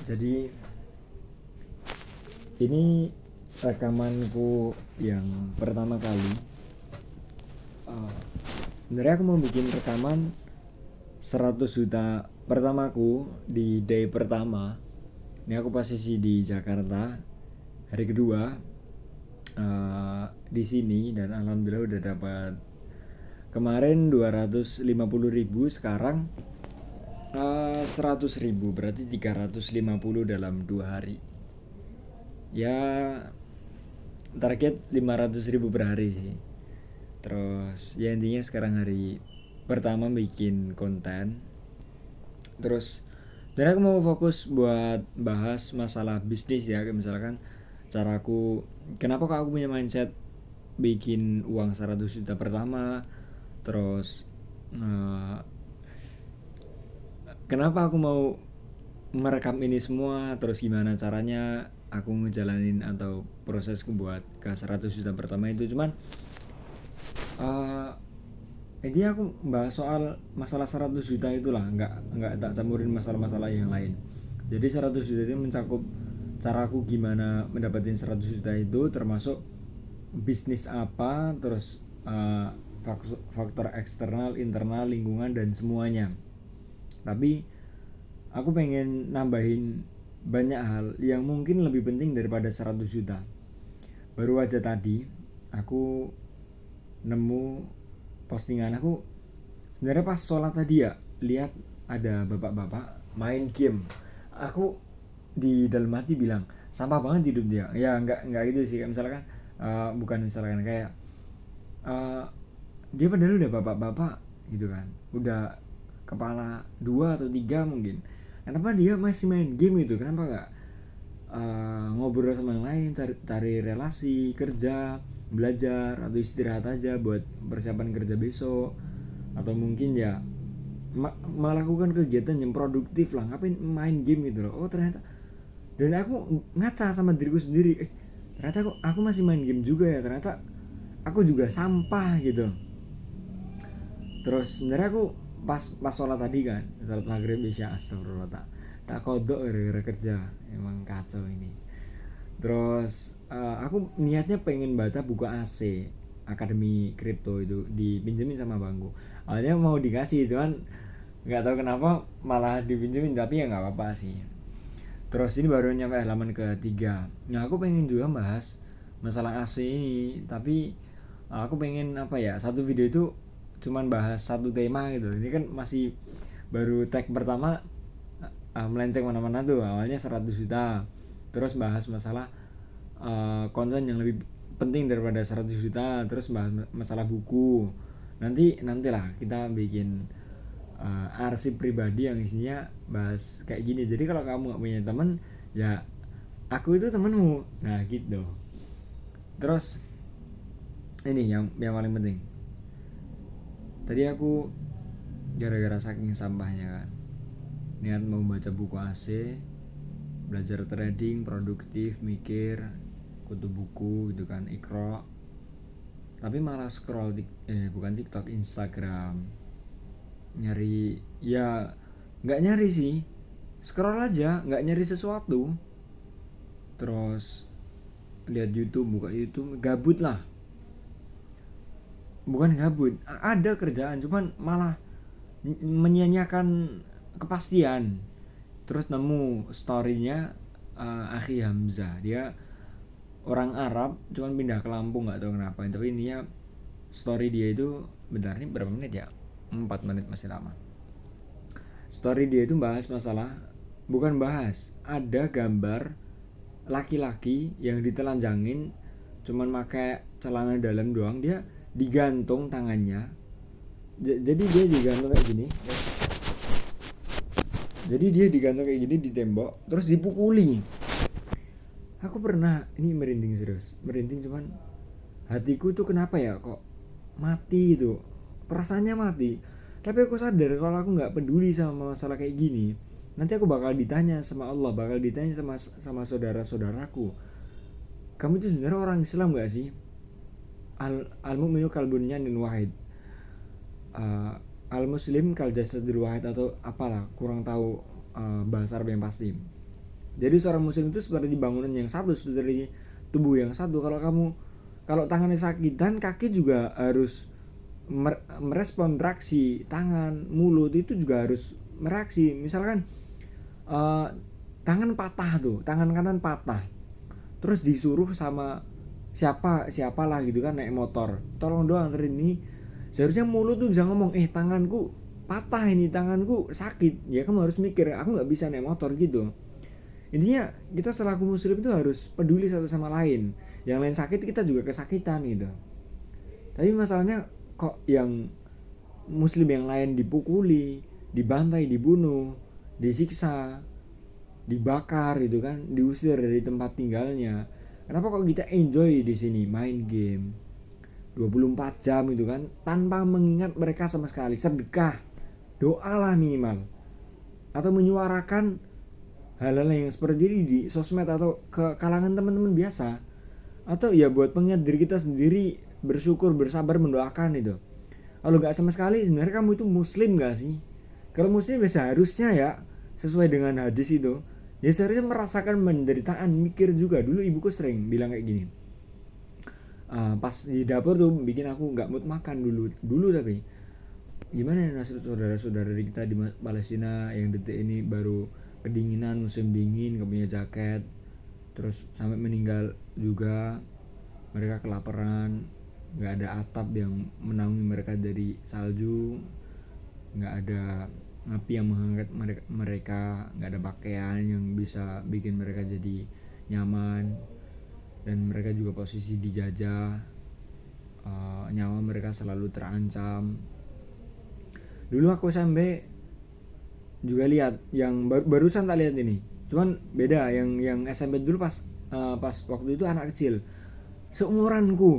Jadi ini rekamanku yang pertama kali. Sebenarnya aku mau bikin rekaman 100 juta pertamaku di day pertama. Ini aku posisi di Jakarta, hari kedua di sini, dan alhamdulillah udah dapat kemarin 250.000, sekarang 100.000, berarti 350 dalam 2 hari. Ya target 500.000 per hari sih. Terus ya intinya sekarang hari pertama bikin konten. Terus dan aku mau fokus buat bahas masalah bisnis ya, kayak misalkan caraku, kenapa kok aku punya mindset bikin uang 100 juta pertama. Terus kenapa aku mau merekam ini semua, terus gimana caranya aku ngejalanin atau prosesku buat ke 100 juta pertama itu. Cuman ini aku bahas soal masalah 100 juta itulah, nggak tak campurin masalah-masalah yang lain. Jadi 100 juta itu mencakup caraku gimana mendapatkan 100 juta itu, termasuk bisnis apa, terus faktor eksternal, internal, lingkungan, dan semuanya. Tapi aku pengen nambahin banyak hal yang mungkin lebih penting daripada 100 juta. Baru aja tadi aku nemu postingan aku, sebenarnya pas sholat tadi ya, lihat ada bapak-bapak main game. Aku di dalam hati bilang, sampah banget hidup dia. Ya nggak gitu sih, kayak misalkan bukan misalkan kayak dia padahal udah bapak-bapak gitu kan, udah kepala 2 atau 3 mungkin. Kenapa dia masih main game gitu? Kenapa nggak ngobrol sama yang lain, cari relasi, kerja, belajar, atau istirahat aja buat persiapan kerja besok, atau mungkin ya melakukan kegiatan yang produktif lah. Ngapain main game gitu loh. Oh ternyata, dan aku ngaca sama diriku sendiri, ternyata aku masih main game juga ya, ternyata aku juga sampah gitu. Terus sebenarnya aku pas sholat tadi kan, sholat maghrib isya, astagfirullah, tak kodok gara-gara kerja, emang kacau ini. Terus aku niatnya pengen baca buku AC Akademi Kripto itu, dipinjemin sama bangku. Awalnya mau dikasih, cuman nggak tahu kenapa malah dipinjemin, tapi ya nggak apa-apa sih. Terus ini baru nyampe halaman ketiga. Nah aku pengen juga bahas masalah AC ini, tapi aku pengen apa ya, satu video itu cuman bahas satu tema gitu. Ini kan masih baru tag pertama, melenceng mana-mana tuh. Awalnya 100 juta, terus bahas masalah konten yang lebih penting daripada 100 juta, terus bahas masalah buku. Nantilah kita bikin arsip pribadi yang isinya bahas kayak gini. Jadi kalau kamu gak punya teman, ya aku itu temenmu. Nah gitu. Terus ini yang paling penting, tadi aku gara-gara saking sampahnya kan, niat mau baca buku AC, belajar trading, produktif, mikir, kutu buku gitu kan, ikro, tapi malah scroll bukan TikTok, Instagram, nyari, ya nggak nyari sih, scroll aja, nggak nyari sesuatu. Terus lihat YouTube, buka YouTube, gabut lah. Bukan gabut, ada kerjaan, cuman malah menyia-nyiakan kepastian. Terus nemu storynya Akhi Hamzah, dia orang Arab, cuman pindah ke Lampung, nggak tahu kenapa. Tapi ini ya, story dia itu, bentar, ini berapa menit ya, 4 menit, masih lama. Story dia itu bahas masalah, bukan bahas, ada gambar laki-laki yang ditelanjangin, cuman pakai celana dalam doang, dia digantung tangannya. Jadi dia digantung kayak gini. Jadi dia digantung kayak gini di tembok, terus dipukuli. Aku pernah, ini merinding serius, merinding, cuman hatiku tuh kenapa ya kok mati itu, perasaannya mati. Tapi aku sadar kalau aku nggak peduli sama masalah kayak gini, nanti aku bakal ditanya sama Allah, bakal ditanya sama saudara-saudaraku, kamu itu sebenarnya orang Islam nggak sih? Al-mu'minu kalbunyanin wahid, al-muslim kal jasadil wahid, atau apalah, kurang tahu bahasa Arab yang pasti. Jadi seorang muslim itu seperti bangunan yang satu, seperti tubuh yang satu. Kalau tangannya sakit dan kaki juga harus merespon reaksi, tangan, mulut itu juga harus mereaksi. Misalkan tangan patah tuh, tangan kanan patah, terus disuruh sama siapalah gitu kan naik motor, tolong doang anterin ini, seharusnya mulut tuh bisa ngomong, tanganku patah ini, tanganku sakit, ya kamu harus mikir, aku nggak bisa naik motor gitu. Intinya kita selaku muslim itu harus peduli satu sama lain, yang lain sakit kita juga kesakitan gitu. Tapi masalahnya kok yang muslim yang lain dipukuli, dibantai, dibunuh, disiksa, dibakar gitu kan, diusir dari tempat tinggalnya. Kenapa kok kita enjoy di sini main game 24 jam gitu kan, tanpa mengingat mereka sama sekali. Sedekah, doalah minimal, atau menyuarakan hal-hal yang seperti ini di sosmed atau ke kalangan teman-teman biasa, atau ya buat pengingat diri kita sendiri, bersyukur, bersabar, mendoakan itu. Kalau nggak sama sekali, sebenarnya kamu itu muslim nggak sih? Kalau muslim ya seharusnya ya sesuai dengan hadis itu, ya seharusnya merasakan penderitaan, mikir juga. Dulu ibuku sering bilang kayak gini, pas di dapur tuh bikin aku nggak mood makan dulu. Tapi gimana ya nasib saudara-saudara kita di Palestina yang detik ini baru kedinginan, musim dingin, gak punya jaket, terus sampai meninggal juga. Mereka kelaparan, gak ada atap yang menaungi mereka dari salju, gak ada api yang menghangat mereka, gak ada pakaian yang bisa bikin mereka jadi nyaman, dan mereka juga posisi dijajah, nyawa mereka selalu terancam. Dulu aku sampai juga lihat yang barusan tak lihat ini, cuman beda. Yang SMP dulu pas waktu itu anak kecil seumuranku